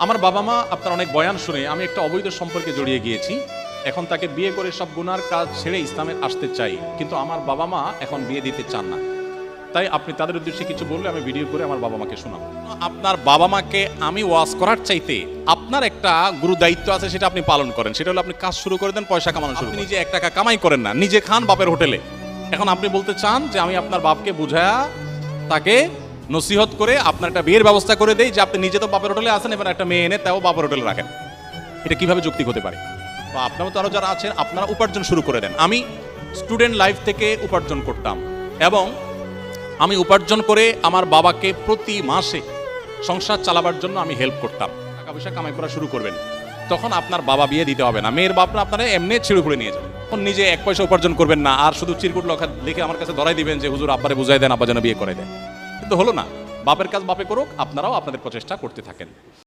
আমার বাবা মা আপনার অনেক বয়ান শুনে আমি একটা অবৈধ সম্পর্কে জড়িয়ে গিয়েছি। এখন তাকে বিয়ে করে সব গুনার কাজ ছেড়ে ইসলামে আসতে চাই, কিন্তু আমার বাবা মা এখন বিয়ে দিতে চান না। তাই আপনি তাদের উদ্দেশ্যে কিছু বললে আমি ভিডিও করে আমার বাবা মাকে শোনাবো। আপনার বাবা মাকে আমি ওয়াজ করার চাইতে আপনার একটা গুরু দায়িত্ব আছে, সেটা আপনি পালন করেন। সেটা হলো আপনি কাজ শুরু করে দেন, পয়সা কামানো শুরু। আপনি নিজে 1 টাকা কামাই করেন না, নিজে খান বাপের হোটেলে। এখন আপনি বলতে চান যে আমি আপনার বাপকে বুঝায়া তাকে নসিহত করে আপনার একটা বিয়ের ব্যবস্থা করে দেই, যে আপনি নিজে তো বাপের হোটেলে আছেন, এবার একটা মেয়ে এনে তাও বাপের হোটেলে রাখেন। এটা কিভাবে যৌক্তিক হতে পারে? বা আপনার মতো আরো যারা আছেন আপনারা উপার্জন শুরু করে দেন। আমি স্টুডেন্ট লাইফ থেকে উপার্জন করতাম এবং আমি উপার্জন করে আমার বাবাকে প্রতি মাসে সংসার চালাবার জন্য আমি হেল্প করতাম। টাকা পয়সা কামাই করা শুরু করবেন, তখন আপনার বাবা বিয়ে দিতে হবে না। মেয়ের বাপরা আপনারা এমনি ছিঁড়ে ফুড়ে নিয়ে যাবেন। তখন নিজে 1 পয়সা উপার্জন করবেন না, আর শুধু চিরকুট লেখা লিখে আমার কাছে ধরাই দিবেন যে হুজুর আব্বারে বুঝাই দেন, আব্বা যেন বিয়ে করে দেয়। কিন্তু হলো না। বাপের কাজ বাপে করুক, আপনারাও আপনাদের প্রচেষ্টা করতে থাকেন।